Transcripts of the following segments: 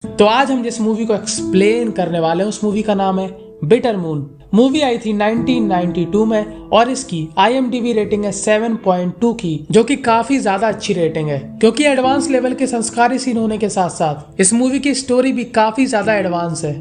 तो आज हम जिस मूवी को एक्सप्लेन करने वाले हैं उस मूवी का नाम है बिटर मून। मूवी आई थी 1992 में और इसकी IMDb रेटिंग है 7.2 की, जो कि काफी ज्यादा अच्छी रेटिंग है क्योंकि एडवांस लेवल के संस्कारी सीन होने के साथ साथ इस मूवी की स्टोरी भी काफी ज्यादा एडवांस है।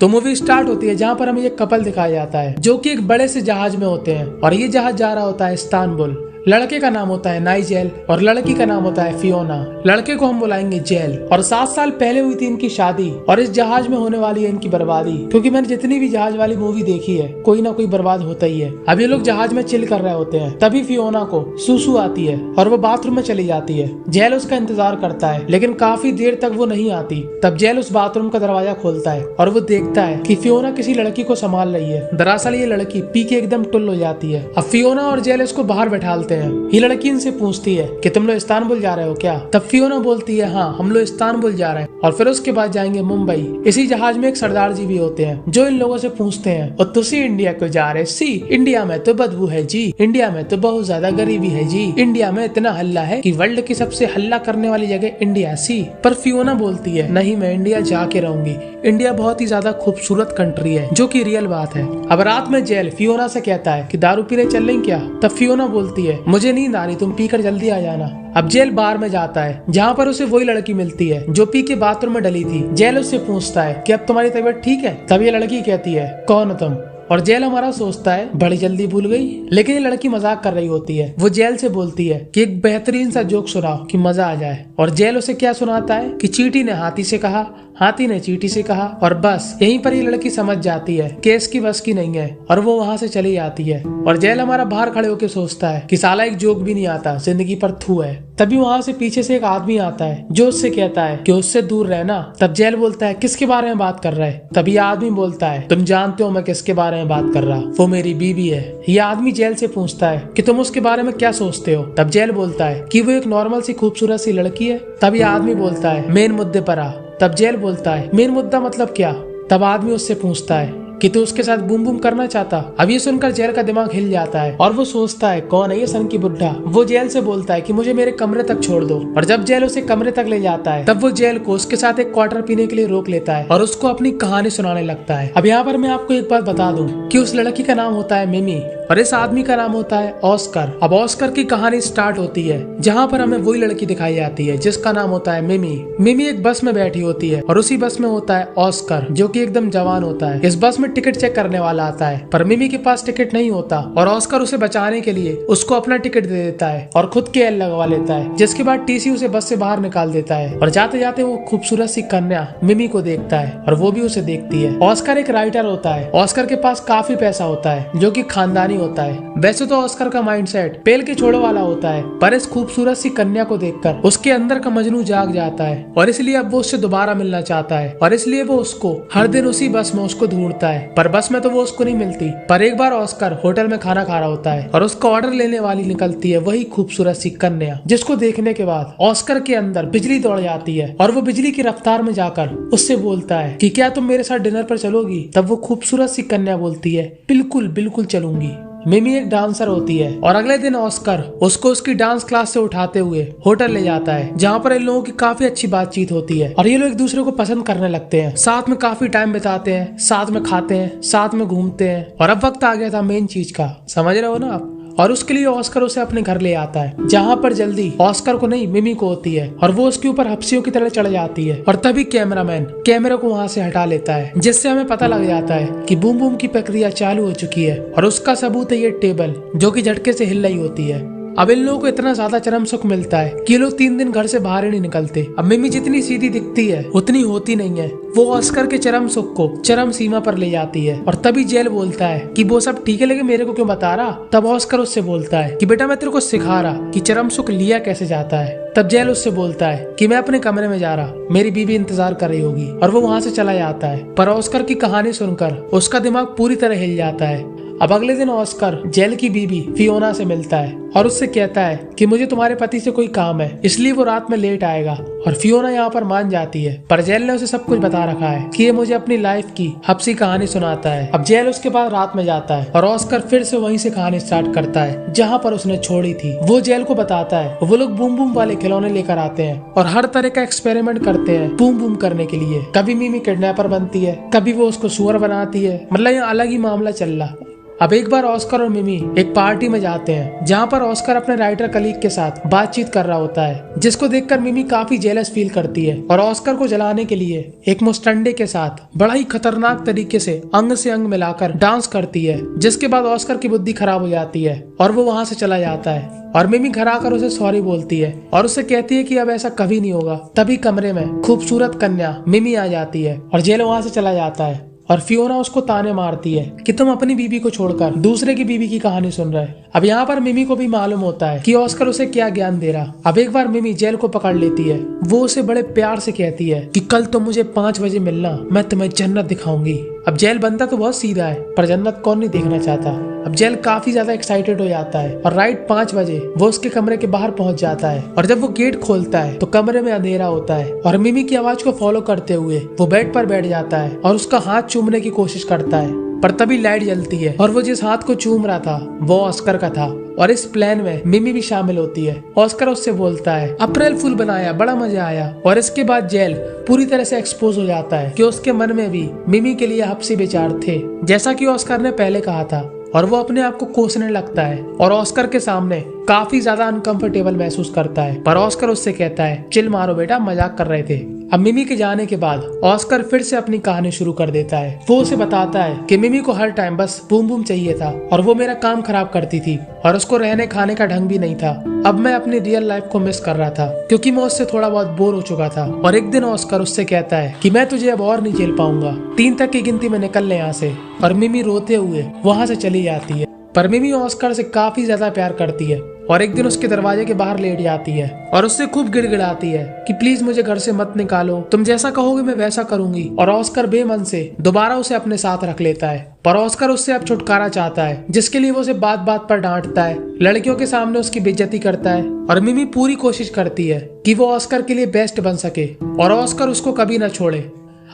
तो मूवी स्टार्ट होती है जहाँ पर हमें एक कपल दिखाया जाता है जो कि एक बड़े से जहाज में होते हैं और ये जहाज जा रहा होता है इस्तांबुल। लड़के का नाम होता है नाइजेल और लड़की का नाम होता है फियोना। लड़के को हम बुलाएंगे जेल। और 7 साल पहले हुई थी इनकी शादी और इस जहाज में होने वाली है इनकी बर्बादी, क्योंकि मैंने जितनी भी जहाज वाली मूवी देखी है कोई ना कोई बर्बाद होता ही है। अब ये लोग जहाज में चिल कर रहे होते हैं, तभी फियोना को सुसु आती है और वो बाथरूम में चली जाती है। जेल उसका इंतजार करता है लेकिन काफी देर तक वो नहीं आती। तब जेल उस बाथरूम का दरवाजा खोलता है और वो देखता है कि फियोना किसी लड़की को संभाल रही है। दरअसल ये लड़की पी के एकदम टुल्ल हो जाती है। अब फियोना और जेल इसको बाहर बैठालते हैं। ये लड़की इनसे पूछती है कि तुम लोग इस्तांबुल जा रहे हो क्या? तब फियोना बोलती है हाँ हम लोग इस्तांबुल जा रहे हैं और फिर उसके बाद जाएंगे मुंबई। इसी जहाज में एक सरदार जी भी होते हैं जो इन लोगों से पूछते हैं और तुसी इंडिया को जा रहे? सी इंडिया में तो बदबू है जी, इंडिया में तो बहुत ज्यादा गरीबी है जी, इंडिया में इतना हल्ला है कि वर्ल्ड की सबसे हल्ला करने वाली जगह इंडिया सी। पर फियोना बोलती है नहीं मैं इंडिया जाके रहूंगी, इंडिया बहुत ही ज्यादा खूबसूरत कंट्री है, जो की रियल बात है। अब रात में जेल फियोना से कहता है कि दारू पीने चल रही क्या? तब फियोना बोलती है मुझे नींद आ रही, तुम पीकर जल्दी आ जाना। अब जेल बार में जाता है जहाँ पर उसे वही लड़की मिलती है जो पी के बाथरूम में डली थी। जेल उससे पूछता है कि अब तुम्हारी तबीयत ठीक है? तब ये लड़की कहती है कौन हो तुम? और जेल हमारा सोचता है बड़ी जल्दी भूल गई, लेकिन ये लड़की मजाक कर रही होती है। वो जेल से बोलती है कि एक बेहतरीन सा जोक सुनाओ कि मजा आ जाए। और जेल उसे क्या सुनाता है कि चींटी ने हाथी से कहा, हाथी ने चींटी से कहा, और बस यहीं पर ये लड़की समझ जाती है कि इसकी बस की नहीं है और वो वहाँ से चली जाती है। और जेल हमारा बाहर खड़े होकर सोचता है कि साला एक जोक भी नहीं आता, जिंदगी पर थू है। तभी वहाँ से पीछे से एक आदमी आता है जो उससे कहता है कि उससे दूर रहना। तब जेल बोलता है किसके बारे में बात कर रहा है? तभी आदमी बोलता है तुम जानते हो मैं किसके बारे में बात कर रहा, वो मेरी बीबी है। ये आदमी जेल से पूछता है कि तुम उसके बारे में क्या सोचते हो? तब जेल बोलता है कि वो एक नॉर्मल सी खूबसूरत सी लड़की है। तब ये आदमी बोलता है मेन मुद्दे पर आ। तब जेल बोलता है मेन मुद्दा मतलब क्या? तब आदमी उससे पूछता है कि तू उसके साथ बूम बूम करना चाहता? अब ये सुनकर जेल का दिमाग हिल जाता है और वो सोचता है कौन है ये सन की बुड्ढा। वो जेल से बोलता है कि मुझे मेरे कमरे तक छोड़ दो। और जब जेल उसे कमरे तक ले जाता है तब वो जेल को उसके साथ एक क्वार्टर पीने के लिए रोक लेता है और उसको अपनी कहानी सुनाने लगता है। अब यहाँ पर मैं आपको एक बात बता दूं कि उस लड़की का नाम होता है मिमी और इस आदमी का नाम होता है ऑस्कर। अब ऑस्कर की कहानी स्टार्ट होती है जहाँ पर हमें वही लड़की दिखाई जाती है जिसका नाम होता है मिमी। मिमी एक बस में बैठी होती है और उसी बस में होता है ऑस्कर जो कि एकदम जवान होता है। इस बस में टिकट चेक करने वाला आता है पर मिमी के पास टिकट नहीं होता और ऑस्कर उसे बचाने के लिए उसको अपना टिकट दे देता है और खुद के एल लगवा लेता है, जिसके बाद टीसी उसे बस से बाहर निकाल देता है। और जाते जाते वो खूबसूरत सी कन्या मिमी को देखता है और वो भी उसे देखती है। ऑस्कर एक राइटर होता है, ऑस्कर के पास काफी पैसा होता है जो कि खानदानी होता है। वैसे तो ऑस्कर का माइंडसेट पेल के छोड़ो वाला होता है, पर इस खूबसूरत सी कन्या को देखकर उसके अंदर का मजनू जाग जाता है और इसलिए अब वो उससे दोबारा मिलना चाहता है और इसलिए वो उसको हर दिन उसी बस में उसको ढूंढता है। पर बस में तो वो उसको नहीं मिलती। पर एक बार ऑस्कर होटल में खाना खा रहा होता है और उसका ऑर्डर लेने वाली निकलती है वही खूबसूरत सी कन्या, जिसको देखने के बाद ऑस्कर के अंदर बिजली दौड़ जाती है और वो बिजली की रफ्तार में जाकर उससे बोलता है कि क्या तुम मेरे साथ डिनर पर चलोगी? तब वो खूबसूरत सी कन्या बोलती है बिल्कुल बिल्कुल चलूंगी। मिमी एक डांसर होती है और अगले दिन ऑस्कर उसको उसकी डांस क्लास से उठाते हुए होटल ले जाता है जहाँ पर इन लोगों की काफी अच्छी बातचीत होती है और ये लोग एक दूसरे को पसंद करने लगते हैं। साथ में काफी टाइम बिताते हैं, साथ में खाते हैं, साथ में घूमते हैं। और अब वक्त आ गया था मेन चीज का, समझ रहे हो ना आप? और उसके लिए ऑस्कर उसे अपने घर ले आता है जहाँ पर जल्दी ऑस्कर को नहीं मिमी को होती है और वो उसके ऊपर हफ्सियों की तरह चढ़ जाती है। और तभी कैमरामैन कैमरे को वहाँ से हटा लेता है, जिससे हमें पता लग जाता है कि बूम बूम की प्रक्रिया चालू हो चुकी है और उसका सबूत है ये टेबल जो कि झटके से हिल रही होती है। अब इन लोगों को इतना ज्यादा चरम सुख मिलता है कि ये लोग 3 दिन घर से बाहर ही नहीं निकलते। अब मिमी जितनी सीधी दिखती है उतनी होती नहीं है। वो ऑस्कर के चरम सुख को चरम सीमा पर ले जाती है। और तभी जेल बोलता है कि वो सब ठीक है लेकिन मेरे को क्यों बता रहा? तब ऑस्कर उससे बोलता है कि बेटा मैं तेरे को सिखा रहा कि चरम सुख लिया कैसे जाता है। तब जेल उससे बोलता है कि मैं अपने कमरे में जा रहा, मेरी बीवी इंतजार कर रही होगी। और वो वहाँ से चला जाता है। पर ऑस्कर की कहानी सुनकर उसका दिमाग पूरी तरह हिल जाता है अब अगले दिन ऑस्कर जेल की बीबी फियोना से मिलता है और उससे कहता है कि मुझे तुम्हारे पति से कोई काम है, इसलिए वो रात में लेट आएगा। और फियोना यहाँ पर मान जाती है, पर जेल ने उसे सब कुछ बता रखा है कि ये मुझे अपनी लाइफ की हब्सी कहानी सुनाता है। अब जेल उसके बाद रात में जाता है और ऑस्कर फिर से वहीं से कहानी स्टार्ट करता है जहाँ पर उसने छोड़ी थी। वो जेल को बताता है वो लोग बूम बूम वाले खिलौने लेकर आते हैं और हर तरह का एक्सपेरिमेंट करते हैं बूम बूम करने के लिए। कभी मिमी किडनैपर बनती है, कभी वो उसको सुअर बनाती है, मतलब यहाँ अलग ही मामला चल रहा। अब एक बार ऑस्कर और मिमी एक पार्टी में जाते हैं जहाँ पर ऑस्कर अपने राइटर कलीग के साथ बातचीत कर रहा होता है, जिसको देखकर मिमी काफी जेलस फील करती है और ऑस्कर को जलाने के लिए एक मुस्टंडे के साथ बड़ा ही खतरनाक तरीके से अंग मिलाकर डांस करती है, जिसके बाद ऑस्कर की बुद्धि खराब हो जाती है और वो वहाँ से चला जाता है। और मिमी घर आकर उसे सॉरी बोलती है और उससे कहती है कि अब ऐसा कभी नहीं होगा। तभी कमरे में खूबसूरत कन्या मिमी आ जाती है और जेल वहाँ से चला जाता है और फियोना उसको ताने मारती है कि तुम अपनी बीबी को छोड़कर दूसरे की बीबी की कहानी सुन रहे। अब यहाँ पर मिमी को भी मालूम होता है कि ऑस्कर उसे क्या ज्ञान दे रहा। अब एक बार मिमी जेल को पकड़ लेती है। वो उसे बड़े प्यार से कहती है कि कल तुम मुझे 5 बजे मिलना, मैं तुम्हें जन्नत दिखाऊंगी। अब जेल बनता तो बहुत सीधा है, पर जन्नत कौन नहीं देखना चाहता। अब जेल काफी ज्यादा एक्साइटेड हो जाता है और राइट 5 बजे वो उसके कमरे के बाहर पहुंच जाता है। और जब वो गेट खोलता है तो कमरे में अंधेरा होता है और मिमी की आवाज को फॉलो करते हुए वो बेड पर बैठ जाता है और उसका हाथ चूमने की कोशिश करता है। पर तभी लाइट जलती है और वो जिस हाथ को चूम रहा था वो ऑस्कर का था और इस प्लान में मिमी भी शामिल होती है। ऑस्कर उससे बोलता है अप्रैल फूल बनाया, बड़ा मजा आया। और इसके बाद जेल पूरी तरह से एक्सपोज हो जाता है कि उसके मन में भी मिमी के लिए हब्सी विचार थे, जैसा कि ऑस्कर ने पहले कहा था। और वो अपने आप को कोसने लगता है और ऑस्कर के सामने काफी ज्यादा अनकंफर्टेबल महसूस करता है। पर ऑस्कर उससे कहता है चिल मारो बेटा, मजाक कर रहे थे। अब मिमी के जाने के बाद ऑस्कर फिर से अपनी कहानी शुरू कर देता है। वो उसे बताता है कि मिमी को हर टाइम बस बूम बूम चाहिए था और वो मेरा काम खराब करती थी और उसको रहने खाने का ढंग भी नहीं था। अब मैं अपनी रियल लाइफ को मिस कर रहा था क्योंकि मैं उससे थोड़ा बहुत बोर हो चुका था। और एक दिन ऑस्कर उससे कहता है कि मैं तुझे अब और नहीं झेल पाऊंगा, 3 तक की गिनती में निकल ले यहाँ से। और मिमी रोते हुए वहाँ से चली जाती है। पर मिमी ऑस्कर से काफी ज्यादा प्यार करती है और एक दिन उसके दरवाजे के बाहर लेट जाती है और उससे खूब गिड़गिड़ाती है कि प्लीज मुझे घर से मत निकालो, तुम जैसा कहोगे मैं वैसा करूंगी। और ऑस्कर बेमन से दोबारा उसे अपने साथ रख लेता है। पर ऑस्कर उससे अब छुटकारा चाहता है, जिसके लिए वो उसे बात बात पर डांटता है, लड़कियों के सामने उसकी बेइज्जती करता है। और मिमी पूरी कोशिश करती है कि वो ऑस्कर के लिए बेस्ट बन सके और ऑस्कर उसको कभी न छोड़े।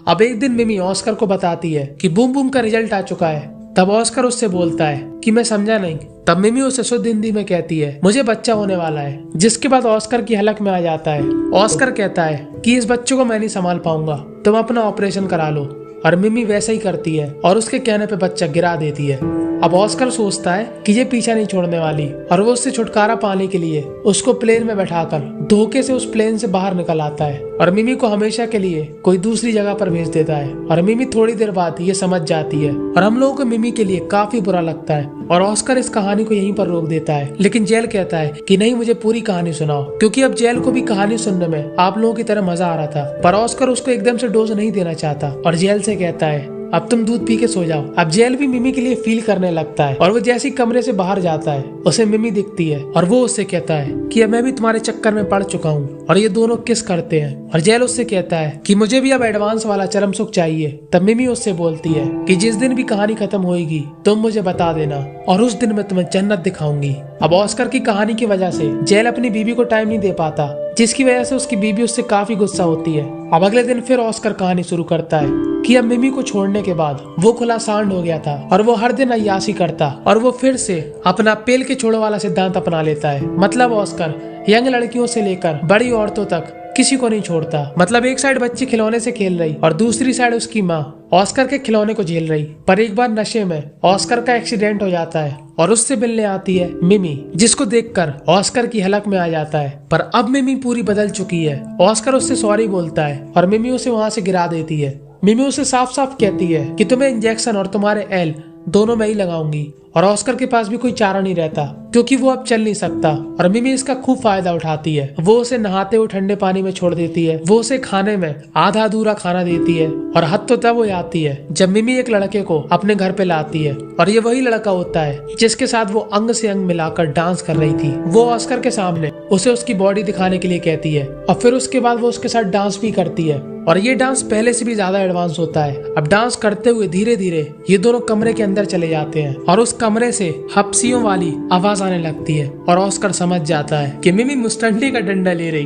अब एक दिन मिमी ऑस्कर को बताती है कि बूम बूम का रिजल्ट आ चुका है। तब ऑस्कर उससे बोलता है कि मैं समझा नहीं। तब मिमी उसे शुद्ध हिंदी में कहती है मुझे बच्चा होने वाला है, जिसके बाद ऑस्कर की हलक में आ जाता है। ऑस्कर कहता है कि इस बच्चे को मैं नहीं संभाल पाऊंगा, तुम अपना ऑपरेशन करा लो। और मिमी वैसा ही करती है और उसके कहने पे बच्चा गिरा देती है। अब ऑस्कर सोचता है कि ये पीछा नहीं छोड़ने वाली और वो उससे छुटकारा पाने के लिए उसको प्लेन में बैठाकर धोखे से उस प्लेन से बाहर निकल आता है और मिमी को हमेशा के लिए कोई दूसरी जगह पर भेज देता है। और मिमी थोड़ी देर बाद ये समझ जाती है और हम लोगों को मिमी के लिए काफी बुरा लगता है और ऑस्कर इस कहानी को यहीं पर रोक देता है। लेकिन जेल कहता है कि नहीं, मुझे पूरी कहानी सुनाओ, क्योंकि अब जेल को भी कहानी सुनने में आप लोगों की तरह मजा आ रहा था। पर ऑस्कर उसको एकदम से डोज नहीं देना चाहता और जेल से कहता है अब तुम दूध पी के सो जाओ। अब जेल भी मिमी के लिए फील करने लगता है और वो जैसे ही कमरे से बाहर जाता है उसे मिमी दिखती है और वो उससे कहता है कि अब मैं भी तुम्हारे चक्कर में पड़ चुका हूँ। और ये दोनों किस करते हैं और जेल उससे कहता है कि मुझे भी अब एडवांस वाला चरम सुख चाहिए। तब मिमी उससे बोलती है कि जिस दिन भी कहानी खत्म होगी तुम मुझे बता देना और उस दिन मैं तुम्हें जन्नत दिखाऊंगी। अब ऑस्कर की कहानी की वजह से जेल अपनी बीबी को टाइम नहीं दे पाता, जिसकी वजह से उसकी बीबी उससे काफी गुस्सा होती है। अब अगले दिन फिर ऑस्कर कहानी शुरू करता है कि अब मिमी को छोड़ने के बाद वो खुला सांड हो गया था और वो हर दिन अय्याशी करता और वो फिर से अपना पेल के छोड़ो वाला सिद्धांत अपना लेता है। मतलब ऑस्कर यंग लड़कियों से लेकर बड़ी औरतों तक किसी को नहीं छोड़ता। मतलब एक साइड बच्ची खिलौने से खेल रही और दूसरी साइड उसकी माँ ऑस्कर के खिलौने को झेल रही। पर एक बार नशे में ऑस्कर का एक्सीडेंट हो जाता है और उससे मिलने आती है मिमी, जिसको देखकर ऑस्कर की हलक में आ जाता है। पर अब मिमी पूरी बदल चुकी है। ऑस्कर उससे सॉरी बोलता है और मिमी उसे वहाँ से गिरा देती है। मिमी उसे साफ साफ कहती है कि तुम्हें इंजेक्शन और तुम्हारे एल दोनों में ही लगाऊंगी और ऑस्कर के पास भी कोई चारा नहीं रहता क्योंकि वो अब चल नहीं सकता और मिमी इसका खूब फायदा उठाती है। वो उसे नहाते हुए ठंडे पानी में छोड़ देती है, वो उसे खाने में आधा अधूरा खाना देती है और हद तो तब हो जाती है जब मिमी एक लड़के को अपने घर पे लाती है और ये वही लड़का होता है जिसके साथ वो अंग से अंग मिलाकर डांस कर रही थी। वो ऑस्कर के सामने उसे उसकी बॉडी दिखाने के लिए कहती है और फिर उसके बाद वो उसके साथ डांस भी करती है और ये डांस पहले से भी ज्यादा एडवांस होता है। अब डांस करते हुए धीरे धीरे ये दोनों कमरे के अंदर चले जाते हैं और उस कमरे से हपसियों वाली आवाज आने लगती है और ऑस्कर समझ जाता है कि मिमी मुस्टंडी का डंडा ले रही।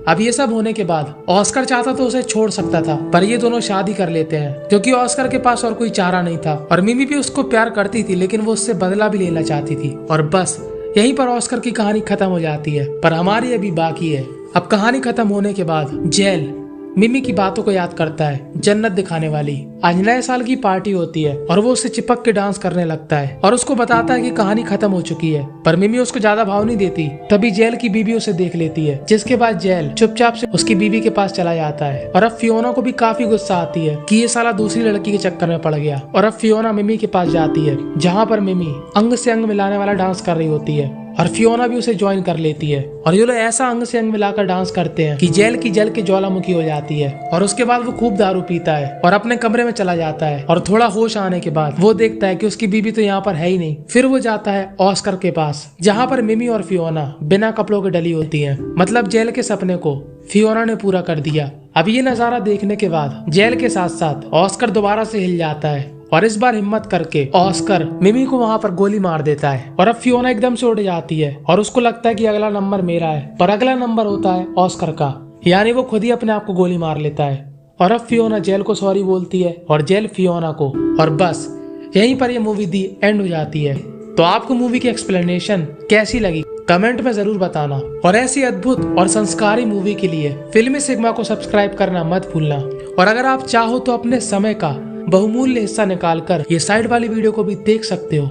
अब ये सब होने के बाद ऑस्कर चाहता तो उसे छोड़ सकता था, पर ये दोनों शादी कर लेते हैं क्योंकि ऑस्कर के पास और कोई चारा नहीं था और मिमी भी उसको प्यार करती थी लेकिन वो उससे बदला भी लेना चाहती थी। और बस यहीं पर ऑस्कर की कहानी खत्म हो जाती है, पर हमारी अभी बाकी है। अब कहानी खत्म होने के बाद जेल मिमी की बातों को याद करता है, जन्नत दिखाने वाली। आज नए साल की पार्टी होती है और वो उससे चिपक के डांस करने लगता है और उसको बताता है कि कहानी खत्म हो चुकी है, पर मिमी उसको ज्यादा भाव नहीं देती। तभी जेल की बीबी उसे देख लेती है, जिसके बाद जेल चुपचाप से उसकी बीबी के पास चला जाता है। और अब फियोना को भी काफी गुस्सा आती है कि ये साला दूसरी लड़की के चक्कर में पड़ गया और अब फियोना मिमी के पास जाती है जहाँ पर मिमी अंग से अंग मिलाने वाला डांस कर रही होती है और फियोना भी उसे ज्वाइन कर लेती है और ये लोग ऐसा अंग से अंग मिलाकर डांस करते हैं कि जेल की जल के ज्वालामुखी हो जाती है। और उसके बाद वो खूब दारू पीता है और अपने कमरे में चला जाता है और थोड़ा होश आने के बाद वो देखता है कि उसकी बीबी तो यहाँ पर है ही नहीं। फिर वो जाता है ऑस्कर के पास जहाँ पर मिमी और फियोना बिना कपड़ों के डली होती है। मतलब जेल के सपने को फियोना ने पूरा कर दिया। अब ये नजारा देखने के बाद जेल के साथ साथ ऑस्कर दोबारा से हिल जाता है और इस बार हिम्मत करके ऑस्कर मिमी को वहां पर गोली मार देता है और अब फियोना एकदम से उड़ जाती है और उसको लगता है कि अगला नंबर मेरा है, पर अगला नंबर होता है ऑस्कर का, यानी वो खुद ही अपने आप को गोली मार लेता है। और अब फियोना जेल को सॉरी बोलती है और जेल फियोना को, और बस यहीं पर ये मूवी दी एंड हो जाती है। तो आपको मूवी की एक्सप्लेनेशन कैसी लगी कमेंट में जरूर बताना और ऐसी अद्भुत और संस्कारी मूवी के लिए फिल्मी सिग्मा को सब्सक्राइब करना मत भूलना। और अगर आप चाहो तो अपने समय का बहुमूल्य हिस्सा निकालकर ये साइड वाली वीडियो को भी देख सकते हो।